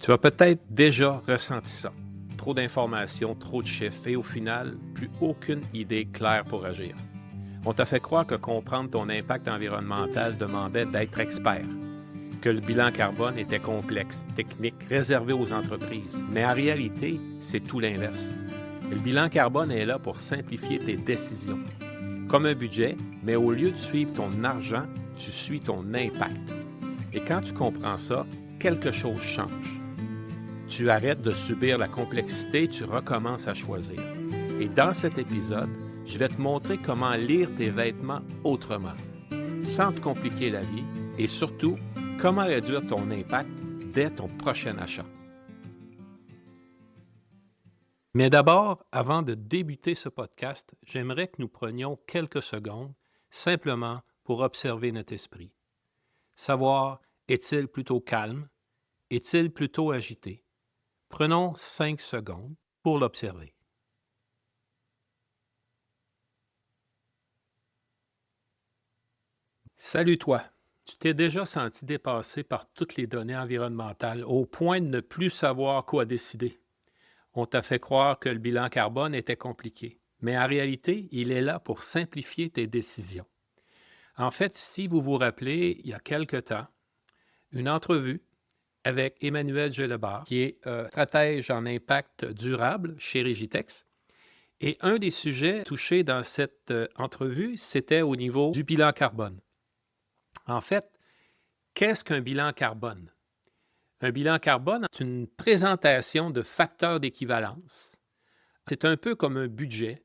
Tu as peut-être déjà ressenti ça. Trop d'informations, trop de chiffres et au final, plus aucune idée claire pour agir. On t'a fait croire que comprendre ton impact environnemental demandait d'être expert, que le bilan carbone était complexe, technique, réservé aux entreprises. Mais en réalité, c'est tout l'inverse. Le bilan carbone est là pour simplifier tes décisions. Comme un budget, mais au lieu de suivre ton argent, tu suis ton impact. Et quand tu comprends ça, quelque chose change. Tu arrêtes de subir la complexité, tu recommences à choisir. Et dans cet épisode, je vais te montrer comment lire tes vêtements autrement, sans te compliquer la vie et surtout, comment réduire ton impact dès ton prochain achat. Mais d'abord, avant de débuter ce podcast, j'aimerais que nous prenions quelques secondes simplement pour observer notre esprit. Savoir, est-il plutôt calme? Est-il plutôt agité? Prenons 5 secondes pour l'observer. Salut toi! Tu t'es déjà senti dépassé par toutes les données environnementales au point de ne plus savoir quoi décider. On t'a fait croire que le bilan carbone était compliqué, mais en réalité, il est là pour simplifier tes décisions. En fait, si vous vous rappelez, il y a quelque temps, une entrevue avec Emmanuel Gelebart, qui est stratège en impact durable chez Régitex. Et un des sujets touchés dans cette entrevue, c'était au niveau du bilan carbone. En fait, qu'est-ce qu'un bilan carbone? Un bilan carbone, c'est une présentation de facteurs d'équivalence. C'est un peu comme un budget.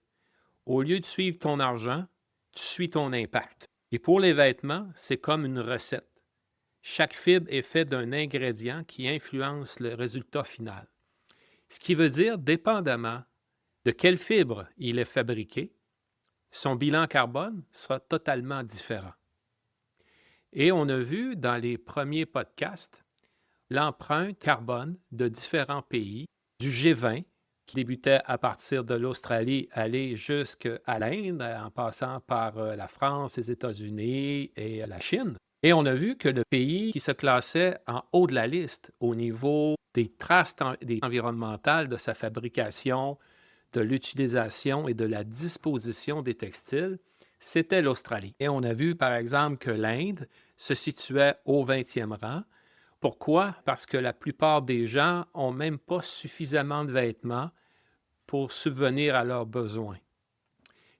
Au lieu de suivre ton argent, tu suis ton impact. Et pour les vêtements, c'est comme une recette. Chaque fibre est faite d'un ingrédient qui influence le résultat final. Ce qui veut dire, dépendamment de quelle fibre il est fabriqué, son bilan carbone sera totalement différent. Et on a vu dans les premiers podcasts l'empreinte carbone de différents pays, du G20, qui débutait à partir de l'Australie, aller jusqu'à l'Inde, en passant par la France, les États-Unis et la Chine. Et on a vu que le pays qui se classait en haut de la liste au niveau des traces environnementales de sa fabrication, de l'utilisation et de la disposition des textiles, c'était l'Australie. Et on a vu, par exemple, que l'Inde se situait au 20e rang. Pourquoi? Parce que la plupart des gens n'ont même pas suffisamment de vêtements pour subvenir à leurs besoins.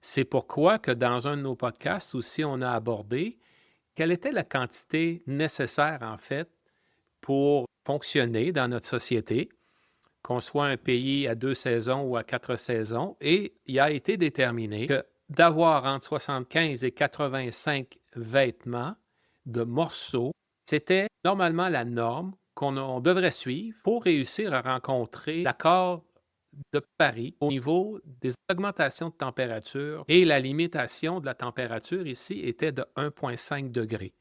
C'est pourquoi que dans un de nos podcasts aussi, on a abordé quelle était la quantité nécessaire, en fait, pour fonctionner dans notre société, qu'on soit un pays à 2 saisons ou à 4 saisons, et il a été déterminé que d'avoir entre 75 et 85 vêtements de morceaux, c'était normalement la norme qu'on devrait suivre pour réussir à rencontrer l'accord de Paris au niveau des augmentations de température et la limitation de la température ici était de 1,5 degré.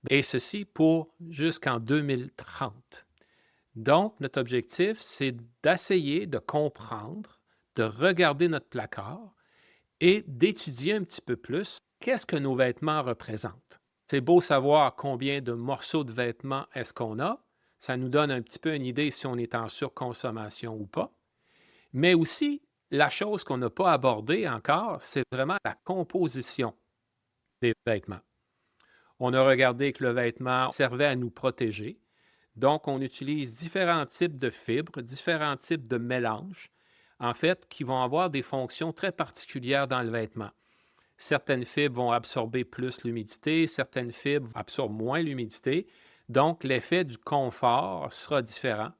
Et ceci pour jusqu'en 2030. Donc, notre objectif, c'est d'essayer de comprendre, de regarder notre placard et d'étudier un petit peu plus qu'est-ce que nos vêtements représentent. C'est beau savoir combien de morceaux de vêtements est-ce qu'on a. Ça nous donne un petit peu une idée si on est en surconsommation ou pas. Mais aussi, la chose qu'on n'a pas abordée encore, c'est vraiment la composition des vêtements. On a regardé que le vêtement servait à nous protéger. Donc, on utilise différents types de fibres, différents types de mélanges, en fait, qui vont avoir des fonctions très particulières dans le vêtement. Certaines fibres vont absorber plus l'humidité, certaines fibres absorbent moins l'humidité. Donc, l'effet du confort sera différent.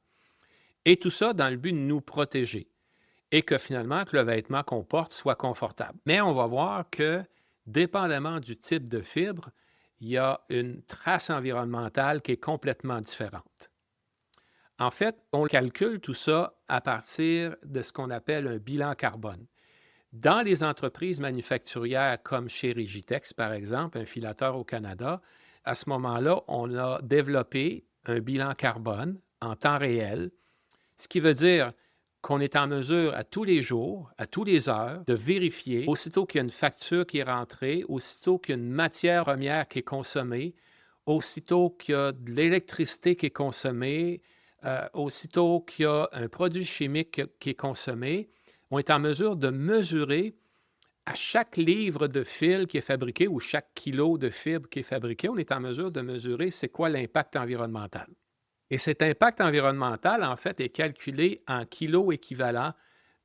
Et tout ça dans le but de nous protéger et que finalement, que le vêtement qu'on porte soit confortable. Mais on va voir que, dépendamment du type de fibre, il y a une trace environnementale qui est complètement différente. En fait, on calcule tout ça à partir de ce qu'on appelle un bilan carbone. Dans les entreprises manufacturières comme chez Régitex, par exemple, un filateur au Canada, à ce moment-là, on a développé un bilan carbone en temps réel, ce qui veut dire qu'on est en mesure à tous les jours, à toutes les heures, de vérifier, aussitôt qu'il y a une facture qui est rentrée, aussitôt qu'il y a une matière première qui est consommée, aussitôt qu'il y a de l'électricité qui est consommée, aussitôt qu'il y a un produit chimique qui est consommé, on est en mesure de mesurer à chaque livre de fil qui est fabriqué ou chaque kilo de fibre qui est fabriqué, on est en mesure de mesurer c'est quoi l'impact environnemental. Et cet impact environnemental, en fait, est calculé en kilos équivalents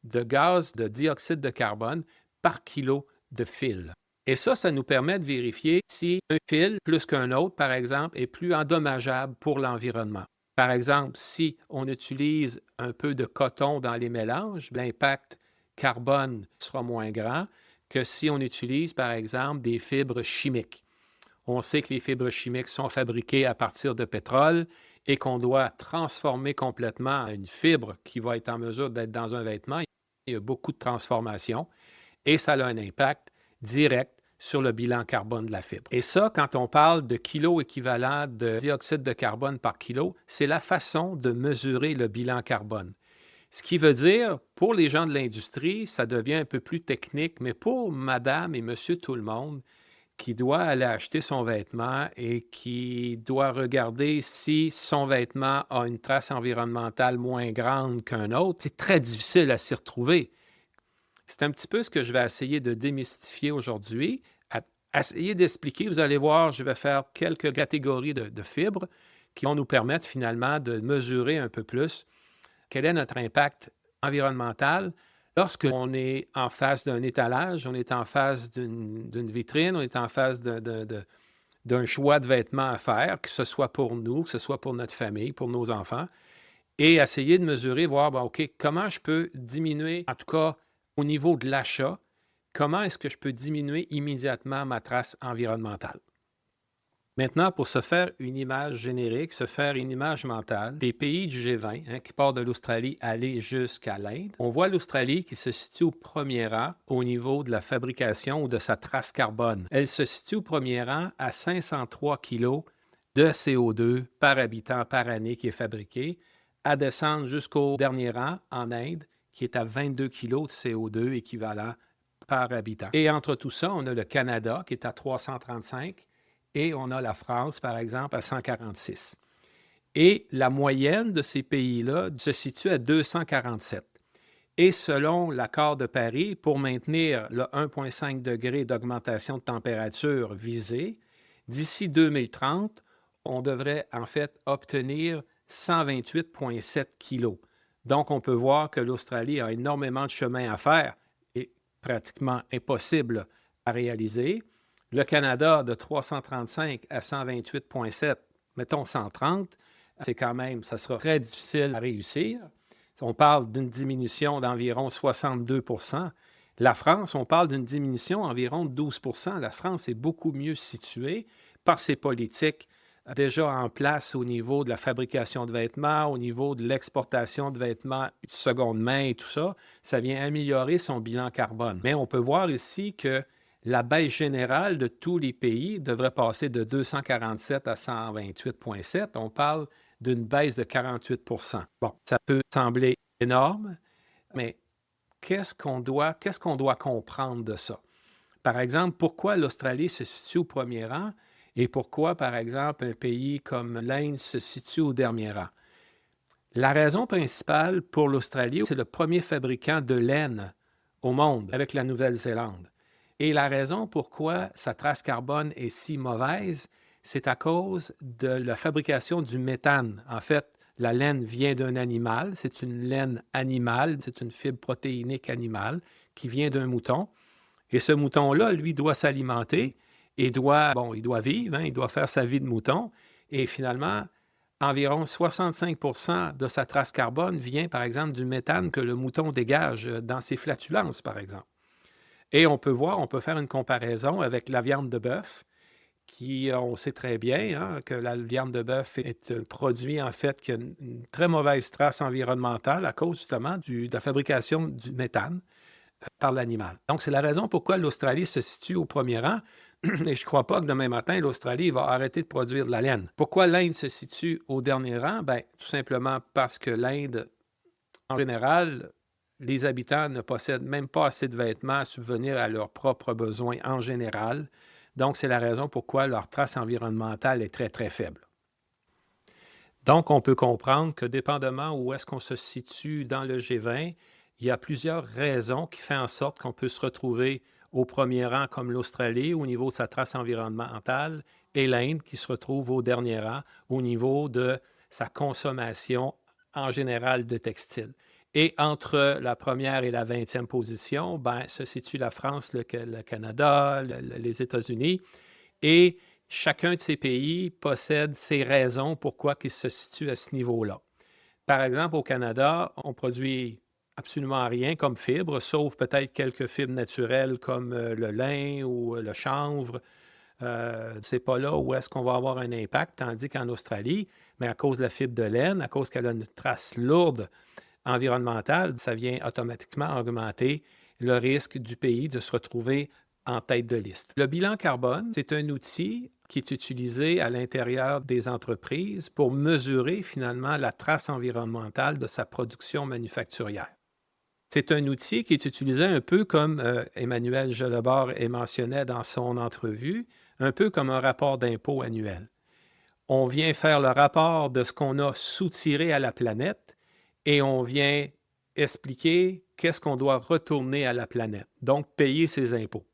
de gaz de dioxyde de carbone par kilo de fil. Et ça nous permet de vérifier si un fil, plus qu'un autre, par exemple, est plus endommageable pour l'environnement. Par exemple, si on utilise un peu de coton dans les mélanges, l'impact carbone sera moins grand que si on utilise, par exemple, des fibres chimiques. On sait que les fibres chimiques sont fabriquées à partir de pétrole et qu'on doit transformer complètement une fibre qui va être en mesure d'être dans un vêtement. Il y a beaucoup de transformations et ça a un impact direct sur le bilan carbone de la fibre. Et ça, quand on parle de kilos équivalents de dioxyde de carbone par kilo, c'est la façon de mesurer le bilan carbone. Ce qui veut dire, pour les gens de l'industrie, ça devient un peu plus technique, mais pour madame et monsieur tout le monde qui doit aller acheter son vêtement et qui doit regarder si son vêtement a une trace environnementale moins grande qu'un autre, c'est très difficile à s'y retrouver. C'est un petit peu ce que je vais essayer de démystifier aujourd'hui, essayer d'expliquer. Vous allez voir, je vais faire quelques catégories de fibres qui vont nous permettre finalement de mesurer un peu plus quel est notre impact environnemental lorsqu'on est en face d'un étalage, on est en face d'une vitrine, on est en face d'un choix de vêtements à faire, que ce soit pour nous, que ce soit pour notre famille, pour nos enfants, et essayer de mesurer, voir, bon, OK, comment je peux diminuer, en tout cas au niveau de l'achat, comment est-ce que je peux diminuer immédiatement ma trace environnementale? Maintenant, pour se faire une image générique, se faire une image mentale, des pays du G20, qui partent de l'Australie, aller jusqu'à l'Inde, on voit l'Australie qui se situe au premier rang au niveau de la fabrication ou de sa trace carbone. Elle se situe au premier rang à 503 kg de CO2 par habitant par année qui est fabriqué, à descendre jusqu'au dernier rang en Inde, qui est à 22 kg de CO2 équivalent par habitant. Et entre tout ça, on a le Canada qui est à 335 et on a la France, par exemple, à 146. Et la moyenne de ces pays-là se situe à 247. Et selon l'accord de Paris, pour maintenir le 1,5 degré d'augmentation de température visé, d'ici 2030, on devrait en fait obtenir 128,7 kg. Donc, on peut voir que l'Australie a énormément de chemin à faire et pratiquement impossible à réaliser. Le Canada, de 335 à 128,7, mettons 130, c'est quand même, ça sera très difficile à réussir. On parle d'une diminution d'environ 62 %. La France, on parle d'une diminution d'environ 12 %. La France est beaucoup mieux située par ses politiques déjà en place au niveau de la fabrication de vêtements, au niveau de l'exportation de vêtements de seconde main et tout ça. Ça vient améliorer son bilan carbone. Mais on peut voir ici que la baisse générale de tous les pays devrait passer de 247 à 128,7. On parle d'une baisse de 48 %. Bon, ça peut sembler énorme, mais qu'est-ce qu'on doit comprendre de ça? Par exemple, pourquoi l'Australie se situe au premier rang et pourquoi, par exemple, un pays comme l'Inde se situe au dernier rang? La raison principale pour l'Australie, c'est le premier fabricant de laine au monde avec la Nouvelle-Zélande. Et la raison pourquoi sa trace carbone est si mauvaise, c'est à cause de la fabrication du méthane. En fait, la laine vient d'un animal, c'est une laine animale, c'est une fibre protéinique animale qui vient d'un mouton. Et ce mouton-là, lui, doit s'alimenter et il doit vivre, il doit faire sa vie de mouton. Et finalement, environ 65 % de sa trace carbone vient, par exemple, du méthane que le mouton dégage dans ses flatulences, par exemple. Et on peut faire une comparaison avec la viande de bœuf, qui, on sait très bien que la viande de bœuf est un produit, en fait, qui a une très mauvaise trace environnementale à cause, justement, de la fabrication du méthane par l'animal. Donc, c'est la raison pourquoi l'Australie se situe au premier rang. Et je ne crois pas que demain matin, l'Australie va arrêter de produire de la laine. Pourquoi l'Inde se situe au dernier rang? Bien, tout simplement parce que l'Inde, en général, les habitants ne possèdent même pas assez de vêtements à subvenir à leurs propres besoins en général. Donc, c'est la raison pourquoi leur trace environnementale est très, très faible. Donc, on peut comprendre que dépendamment où est-ce qu'on se situe dans le G20, il y a plusieurs raisons qui font en sorte qu'on peut se retrouver au premier rang comme l'Australie au niveau de sa trace environnementale et l'Inde qui se retrouve au dernier rang au niveau de sa consommation en général de textiles. Et entre la première et la 20e position, se situe la France, le Canada, les États-Unis. Et chacun de ces pays possède ses raisons pourquoi il se situe à ce niveau-là. Par exemple, au Canada, on produit absolument rien comme fibre, sauf peut-être quelques fibres naturelles comme le lin ou le chanvre. C'est pas là où est-ce qu'on va avoir un impact, tandis qu'en Australie, mais à cause de la fibre de laine, à cause qu'elle a une trace lourde environnementale, ça vient automatiquement augmenter le risque du pays de se retrouver en tête de liste. Le bilan carbone, c'est un outil qui est utilisé à l'intérieur des entreprises pour mesurer finalement la trace environnementale de sa production manufacturière. C'est un outil qui est utilisé un peu comme Emmanuel Gelebart mentionnait dans son entrevue, un peu comme un rapport d'impôt annuel. On vient faire le rapport de ce qu'on a soutiré à la planète et on vient expliquer qu'est-ce qu'on doit retourner à la planète, donc payer ses impôts.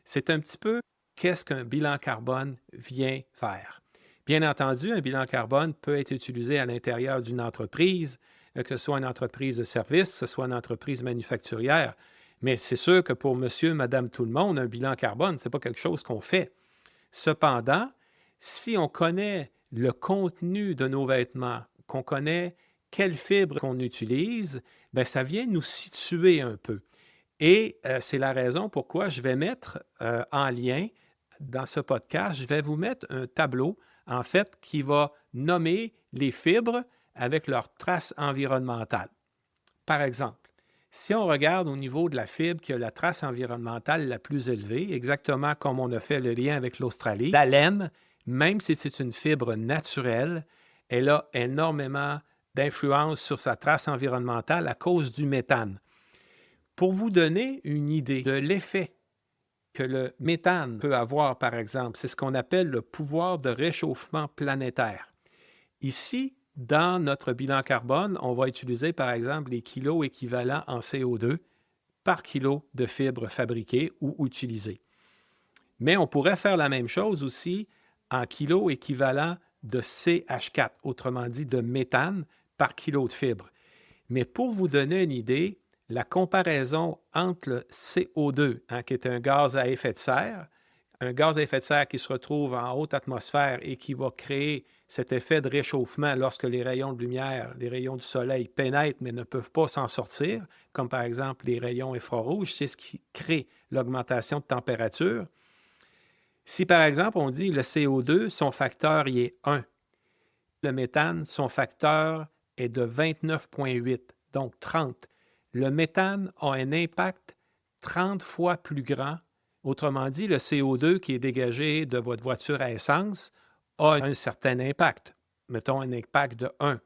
C'est un petit peu qu'est-ce qu'un bilan carbone vient faire. Bien entendu, un bilan carbone peut être utilisé à l'intérieur d'une entreprise, que ce soit une entreprise de service, que ce soit une entreprise manufacturière, mais c'est sûr que pour monsieur, madame, tout le monde, un bilan carbone, ce n'est pas quelque chose qu'on fait. Cependant, si on connaît le contenu de nos vêtements, qu'on connaît quelle fibre qu'on utilise, bien, ça vient nous situer un peu. Et c'est la raison pourquoi je vais mettre en lien dans ce podcast, je vais vous mettre un tableau, en fait, qui va nommer les fibres avec leur trace environnementale. Par exemple, si on regarde au niveau de la fibre qui a la trace environnementale la plus élevée, exactement comme on a fait le lien avec l'Australie, la laine, même si c'est une fibre naturelle, elle a énormément d'influence sur sa trace environnementale à cause du méthane. Pour vous donner une idée de l'effet que le méthane peut avoir, par exemple, c'est ce qu'on appelle le pouvoir de réchauffement planétaire. Ici, dans notre bilan carbone, on va utiliser, par exemple, les kilos équivalents en CO2 par kilo de fibres fabriquées ou utilisées. Mais on pourrait faire la même chose aussi en kilos équivalents de CH4, autrement dit de méthane par kilo de fibres. Mais pour vous donner une idée, la comparaison entre le CO2, qui est un gaz à effet de serre qui se retrouve en haute atmosphère et qui va créer cet effet de réchauffement lorsque les rayons de lumière, les rayons du soleil pénètrent mais ne peuvent pas s'en sortir, comme par exemple les rayons infrarouges, c'est ce qui crée l'augmentation de température. Si par exemple on dit le CO2, son facteur y est 1, le méthane, son facteur est de 29,8, donc 30. Le méthane a un impact 30 fois plus grand. Autrement dit, le CO2 qui est dégagé de votre voiture à essence a un certain impact. Mettons un impact de 1.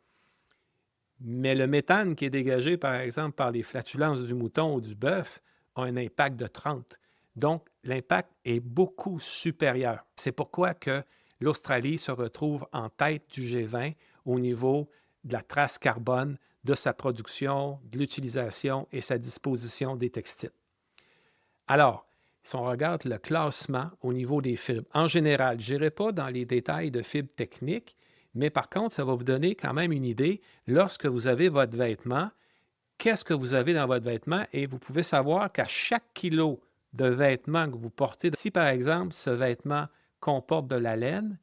Mais le méthane qui est dégagé, par exemple, par les flatulences du mouton ou du bœuf a un impact de 30. Donc, l'impact est beaucoup supérieur. C'est pourquoi que l'Australie se retrouve en tête du G20 au niveau de la trace carbone de sa production, de l'utilisation et sa disposition des textiles. Alors, si on regarde le classement au niveau des fibres, en général, je n'irai pas dans les détails de fibres techniques, mais par contre, ça va vous donner quand même une idée lorsque vous avez votre vêtement, qu'est-ce que vous avez dans votre vêtement et vous pouvez savoir qu'à chaque kilo de vêtement que vous portez, si par exemple ce vêtement comporte de la laine,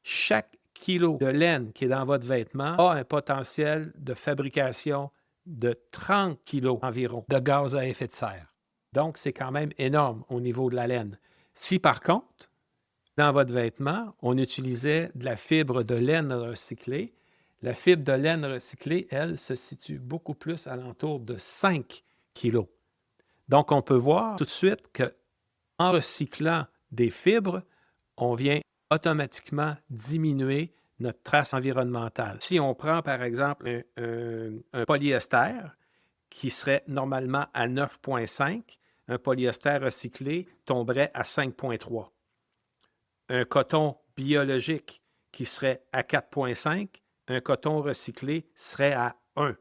chaque kilo de laine qui est dans votre vêtement a un potentiel de fabrication de 30 kilos environ de gaz à effet de serre. Donc, c'est quand même énorme au niveau de la laine. Si par contre, dans votre vêtement, on utilisait de la fibre de laine recyclée, la fibre de laine recyclée, elle, se situe beaucoup plus alentour de 5 kilos. Donc, on peut voir tout de suite qu'en recyclant des fibres, on vient automatiquement diminuer notre trace environnementale. Si on prend, par exemple, un polyester qui serait normalement à 9,5, un polyester recyclé tomberait à 5,3. Un coton biologique qui serait à 4,5, un coton recyclé serait à 1,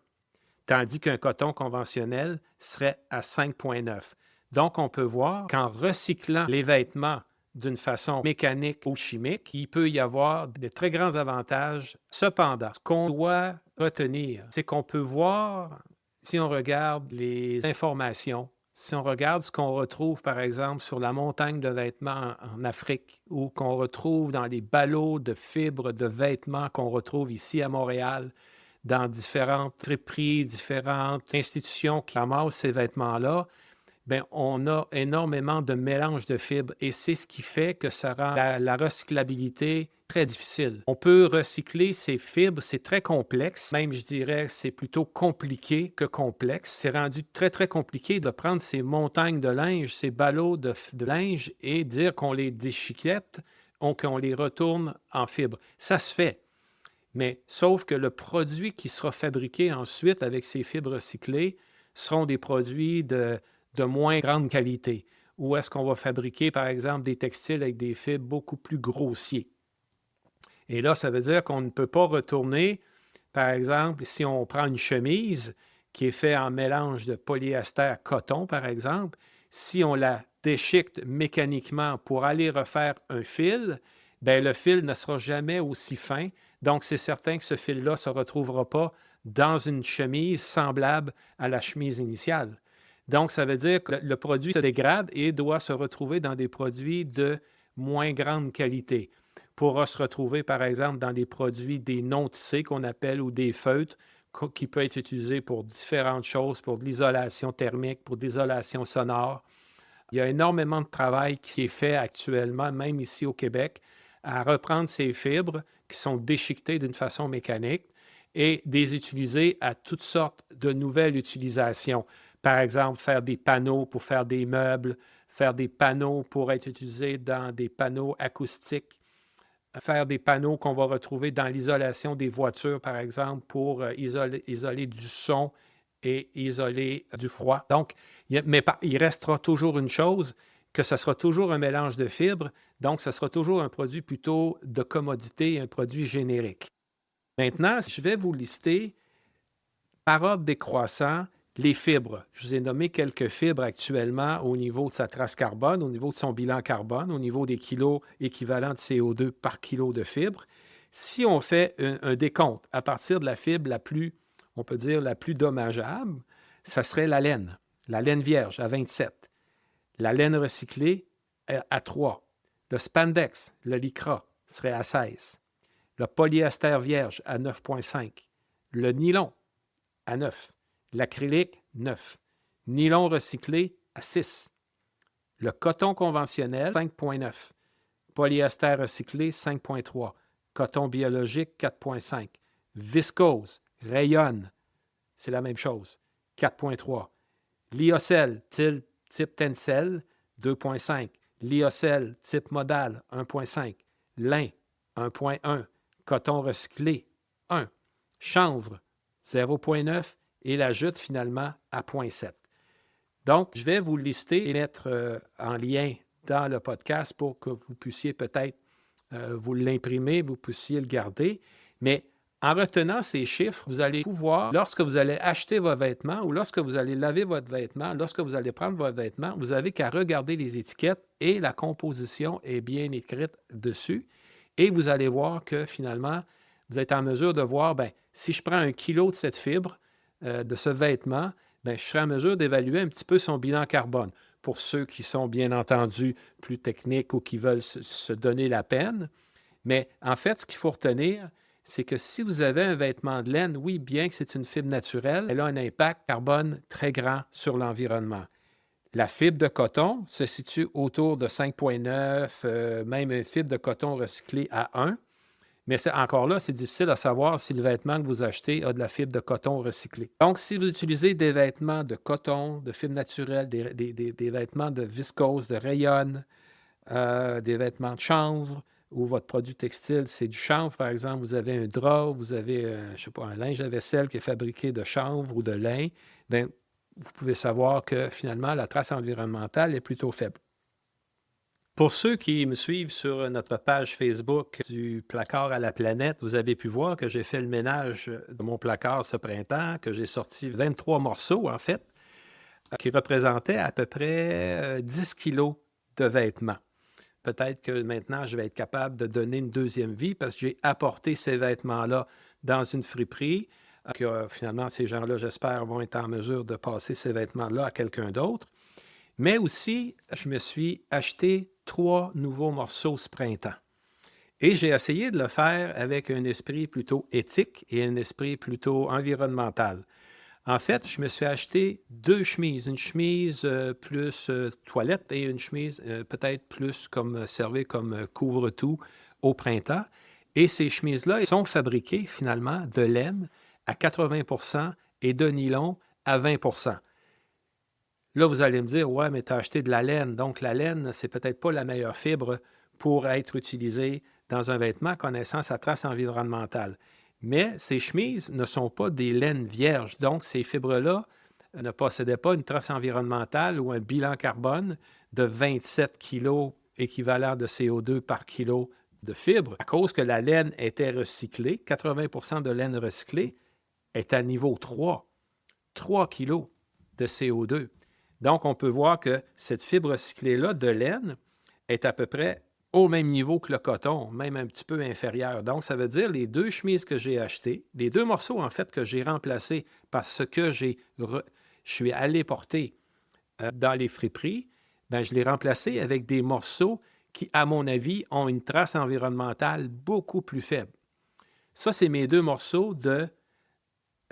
tandis qu'un coton conventionnel serait à 5,9. Donc, on peut voir qu'en recyclant les vêtements d'une façon mécanique ou chimique, il peut y avoir de très grands avantages. Cependant, ce qu'on doit retenir, c'est qu'on peut voir, si on regarde les informations, si on regarde ce qu'on retrouve, par exemple, sur la montagne de vêtements en Afrique ou qu'on retrouve dans les ballots de fibres de vêtements qu'on retrouve ici à Montréal, dans différentes friperies, différentes institutions qui ramassent ces vêtements-là, bien, on a énormément de mélange de fibres et c'est ce qui fait que ça rend la recyclabilité très difficile. On peut recycler ces fibres, c'est très complexe, même je dirais c'est plutôt compliqué que complexe. C'est rendu très, très compliqué de prendre ces montagnes de linge, ces ballots de linge et dire qu'on les déchiquette ou qu'on les retourne en fibres. Ça se fait. Mais sauf que le produit qui sera fabriqué ensuite avec ces fibres recyclées seront des produits de moins grande qualité. Ou est-ce qu'on va fabriquer, par exemple, des textiles avec des fibres beaucoup plus grossiers? Et là, ça veut dire qu'on ne peut pas retourner, par exemple, si on prend une chemise qui est faite en mélange de polyester-coton, par exemple, si on la déchiquette mécaniquement pour aller refaire un fil, bien, le fil ne sera jamais aussi fin. Donc, c'est certain que ce fil-là ne se retrouvera pas dans une chemise semblable à la chemise initiale. Donc, ça veut dire que le produit se dégrade et doit se retrouver dans des produits de moins grande qualité. Pourra se retrouver, par exemple, dans des produits, des non-tissés qu'on appelle ou des feutres qui peuvent être utilisés pour différentes choses, pour de l'isolation thermique, pour de l'isolation sonore. Il y a énormément de travail qui est fait actuellement, même ici au Québec, à reprendre ces fibres qui sont déchiquetées d'une façon mécanique et les utiliser à toutes sortes de nouvelles utilisations. Par exemple, faire des panneaux pour faire des meubles, faire des panneaux pour être utilisés dans des panneaux acoustiques, faire des panneaux qu'on va retrouver dans l'isolation des voitures, par exemple, pour isoler du son et isoler du froid. Donc, mais il restera toujours une chose, que ce sera toujours un mélange de fibres, donc ce sera toujours un produit plutôt de commodité, un produit générique. Maintenant, je vais vous lister par ordre décroissant les fibres. Je vous ai nommé quelques fibres actuellement au niveau de sa trace carbone, au niveau de son bilan carbone, au niveau des kilos équivalents de CO2 par kilo de fibres. Si on fait un décompte à partir de la fibre la plus, on peut dire, la plus dommageable, ça serait la laine vierge à 27, la laine recyclée à 3, le spandex, le lycra serait à 16, le polyester vierge à 9,5, le nylon à 9, l'acrylique 9, nylon recyclé à 6, le coton conventionnel 5,9, polyester recyclé 5,3, coton biologique 4,5, viscose, rayonne, c'est la même chose, 4,3, lyocell type tencel 2,5, lyocell type modal 1,5, lin 1,1, coton recyclé 1, chanvre 0,9 et la jute finalement à 0,7. Donc, je vais vous lister et mettre en lien dans le podcast pour que vous puissiez peut-être vous l'imprimer, vous puissiez le garder. Mais en retenant ces chiffres, vous allez pouvoir, lorsque vous allez acheter vos vêtements ou lorsque vous allez laver votre vêtement, lorsque vous allez prendre votre vêtement, vous n'avez qu'à regarder les étiquettes et la composition est bien écrite dessus. Et vous allez voir que finalement, vous êtes en mesure de voir, bien, si je prends 1 kilo de cette fibre, de ce vêtement, bien, je serai en mesure d'évaluer un petit peu son bilan carbone. Pour ceux qui sont bien entendu plus techniques ou qui veulent se donner la peine. Mais en fait, ce qu'il faut retenir, c'est que si vous avez un vêtement de laine, oui, bien que c'est une fibre naturelle, elle a un impact carbone très grand sur l'environnement. La fibre de coton se situe autour de 5,9, même une fibre de coton recyclée à 1. Mais encore là, c'est difficile à savoir si le vêtement que vous achetez a de la fibre de coton recyclée. Donc, si vous utilisez des vêtements de coton, de fibre naturelle, des vêtements de viscose, de rayonne, des vêtements de chanvre, ou votre produit textile, c'est du chanvre, par exemple, vous avez un drap, vous avez, je sais pas, un linge à vaisselle qui est fabriqué de chanvre ou de lin, bien, vous pouvez savoir que finalement, la trace environnementale est plutôt faible. Pour ceux qui me suivent sur notre page Facebook du placard à la planète, vous avez pu voir que j'ai fait le ménage de mon placard ce printemps, que j'ai sorti 23 morceaux, en fait, qui représentaient à peu près 10 kilos de vêtements. Peut-être que maintenant, je vais être capable de donner une deuxième vie parce que j'ai apporté ces vêtements-là dans une friperie, que finalement, ces gens-là, j'espère, vont être en mesure de passer ces vêtements-là à quelqu'un d'autre. Mais aussi, je me suis acheté 3 nouveaux morceaux ce printemps. Et j'ai essayé de le faire avec un esprit plutôt éthique et un esprit plutôt environnemental. En fait, je me suis acheté 2 chemises, une chemise plus toilette et une chemise peut-être plus comme servir comme couvre-tout au printemps. Et ces chemises-là sont fabriquées finalement de laine à 80 et de nylon à 20 Là, vous allez me dire, ouais, mais tu as acheté de la laine. Donc, la laine, c'est peut-être pas la meilleure fibre pour être utilisée dans un vêtement connaissant sa trace environnementale. Mais ces chemises ne sont pas des laines vierges. Donc, ces fibres-là ne possédaient pas une trace environnementale ou un bilan carbone de 27 kg équivalent de CO2 par kilo de fibres. À cause que la laine était recyclée, 80 de laine recyclée est à niveau 3 kg de CO2. Donc, on peut voir que cette fibre recyclée-là de laine est à peu près au même niveau que le coton, même un petit peu inférieur. Donc, ça veut dire les 2 chemises que j'ai achetées, les 2 morceaux, en fait, que j'ai remplacés parce que je suis allé porter dans les friperies, bien, je l'ai remplacé avec des morceaux qui, à mon avis, ont une trace environnementale beaucoup plus faible. Ça, c'est mes 2 morceaux de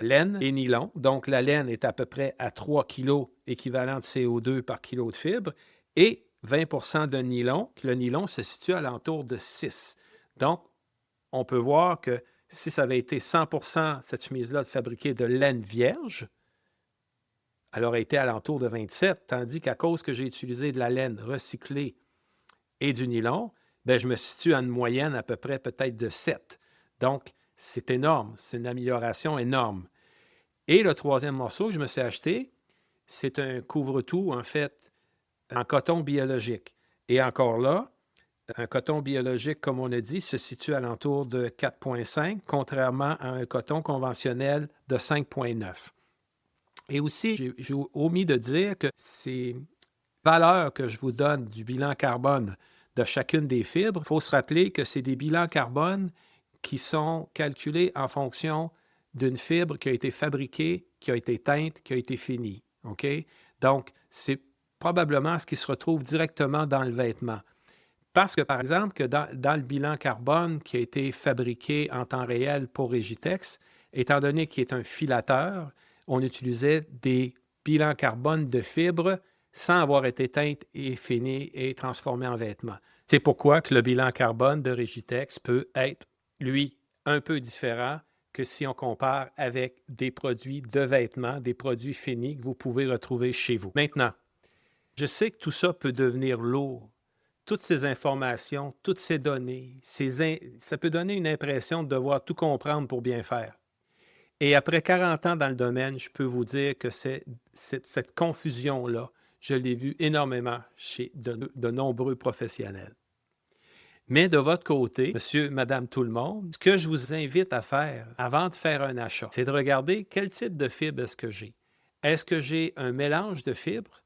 laine et nylon. Donc, la laine est à peu près à 3 kg équivalent de CO2 par kilo de fibre et 20 de nylon. Le nylon se situe à l'entour de 6. Donc, on peut voir que si ça avait été 100 cette chemise-là fabriquée de laine vierge, elle aurait été à l'entour de 27, tandis qu'à cause que j'ai utilisé de la laine recyclée et du nylon, bien, je me situe à une moyenne à peu près peut-être de 7. Donc, c'est énorme, c'est une amélioration énorme. Et le troisième morceau que je me suis acheté, c'est un couvre-tout, en fait, en coton biologique. Et encore là, un coton biologique, comme on a dit, se situe à l'entour de 4,5, contrairement à un coton conventionnel de 5,9. Et aussi, j'ai omis de dire que ces valeurs que je vous donne du bilan carbone de chacune des fibres, il faut se rappeler que c'est des bilans carbone qui sont calculés en fonction d'une fibre qui a été fabriquée, qui a été teinte, qui a été finie. OK? Donc, c'est probablement ce qui se retrouve directement dans le vêtement. Parce que, par exemple, que dans le bilan carbone qui a été fabriqué en temps réel pour Regitex, étant donné qu'il est un filateur, on utilisait des bilans carbone de fibres sans avoir été teintes et finies et transformées en vêtements. C'est pourquoi que le bilan carbone de Regitex peut être, lui, un peu différent que si on compare avec des produits de vêtements, des produits finis que vous pouvez retrouver chez vous. Maintenant, je sais que tout ça peut devenir lourd. Toutes ces informations, toutes ces données, ça peut donner une impression de devoir tout comprendre pour bien faire. Et après 40 ans dans le domaine, je peux vous dire que cette confusion-là, je l'ai vue énormément chez de nombreux professionnels. Mais de votre côté, monsieur, madame, tout le monde, ce que je vous invite à faire avant de faire un achat, c'est de regarder quel type de fibre est-ce que j'ai. Est-ce que j'ai un mélange de fibres?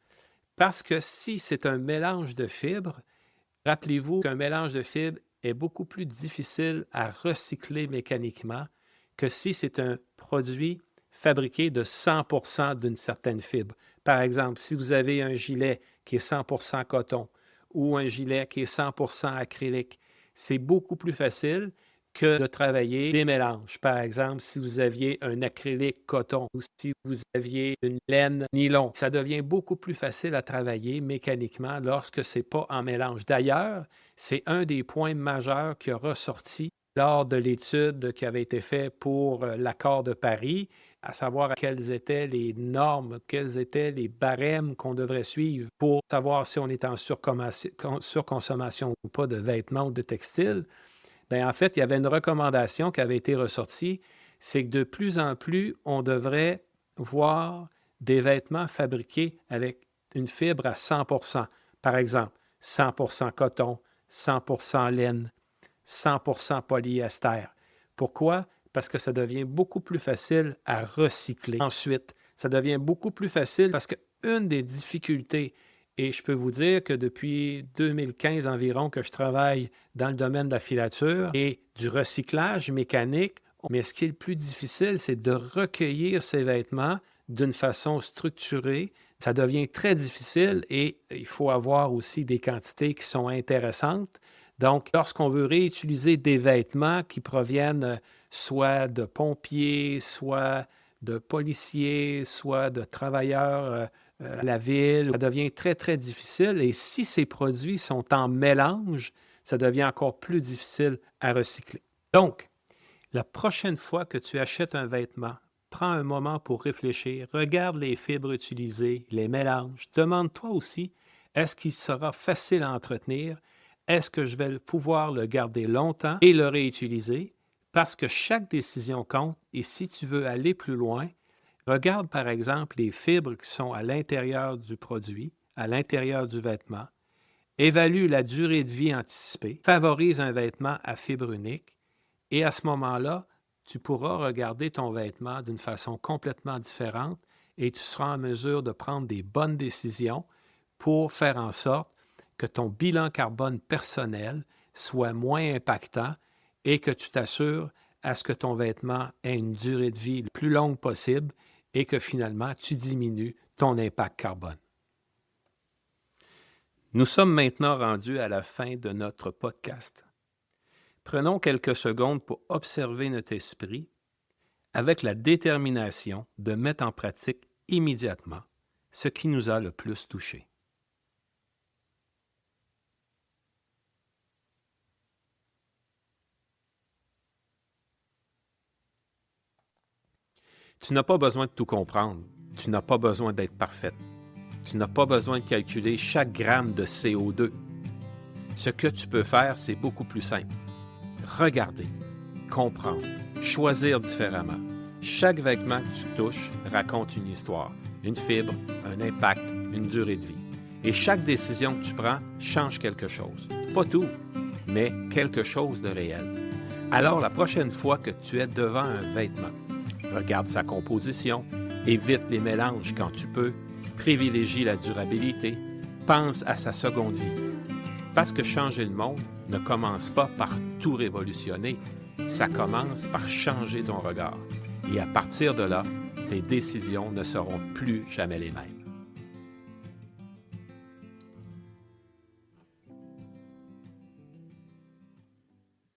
Parce que si c'est un mélange de fibres, rappelez-vous qu'un mélange de fibres est beaucoup plus difficile à recycler mécaniquement que si c'est un produit fabriqué de 100% d'une certaine fibre. Par exemple, si vous avez un gilet qui est 100% coton ou un gilet qui est 100% acrylique, c'est beaucoup plus facile que de travailler des mélanges. Par exemple, si vous aviez un acrylique coton ou si vous aviez une laine nylon, ça devient beaucoup plus facile à travailler mécaniquement lorsque ce n'est pas en mélange. D'ailleurs, c'est un des points majeurs qui a ressorti lors de l'étude qui avait été faite pour l'accord de Paris, à savoir quelles étaient les normes, quels étaient les barèmes qu'on devrait suivre pour savoir si on est en surconsommation ou pas de vêtements ou de textiles. Bien, en fait, il y avait une recommandation qui avait été ressortie, c'est que de plus en plus, on devrait voir des vêtements fabriqués avec une fibre à 100%. Par exemple, 100% coton, 100% laine, 100% polyester. Pourquoi? Parce que ça devient beaucoup plus facile à recycler. Ensuite, ça devient beaucoup plus facile parce qu'une des difficultés, et je peux vous dire que depuis 2015 environ que je travaille dans le domaine de la filature et du recyclage mécanique, mais ce qui est le plus difficile, c'est de recueillir ces vêtements d'une façon structurée. Ça devient très difficile et il faut avoir aussi des quantités qui sont intéressantes. Donc, lorsqu'on veut réutiliser des vêtements qui proviennent soit de pompiers, soit de policiers, soit de travailleurs à la ville, ça devient très, très difficile. Et si ces produits sont en mélange, ça devient encore plus difficile à recycler. Donc, la prochaine fois que tu achètes un vêtement, prends un moment pour réfléchir, regarde les fibres utilisées, les mélanges. Demande-toi aussi, est-ce qu'il sera facile à entretenir? Est-ce que je vais pouvoir le garder longtemps et le réutiliser? Parce que chaque décision compte et si tu veux aller plus loin, regarde par exemple les fibres qui sont à l'intérieur du produit, à l'intérieur du vêtement, évalue la durée de vie anticipée, favorise un vêtement à fibre unique et à ce moment-là, tu pourras regarder ton vêtement d'une façon complètement différente et tu seras en mesure de prendre des bonnes décisions pour faire en sorte que ton bilan carbone personnel soit moins impactant et que tu t'assures à ce que ton vêtement ait une durée de vie le plus longue possible et que finalement, tu diminues ton impact carbone. Nous sommes maintenant rendus à la fin de notre podcast. Prenons quelques secondes pour observer notre esprit avec la détermination de mettre en pratique immédiatement ce qui nous a le plus touchés. Tu n'as pas besoin de tout comprendre. Tu n'as pas besoin d'être parfaite. Tu n'as pas besoin de calculer chaque gramme de CO2. Ce que tu peux faire, c'est beaucoup plus simple. Regarder, comprendre, choisir différemment. Chaque vêtement que tu touches raconte une histoire, une fibre, un impact, une durée de vie. Et chaque décision que tu prends change quelque chose. Pas tout, mais quelque chose de réel. Alors, la prochaine fois que tu es devant un vêtement, regarde sa composition, évite les mélanges quand tu peux, privilégie la durabilité, pense à sa seconde vie. Parce que changer le monde ne commence pas par tout révolutionner, ça commence par changer ton regard. Et à partir de là, tes décisions ne seront plus jamais les mêmes.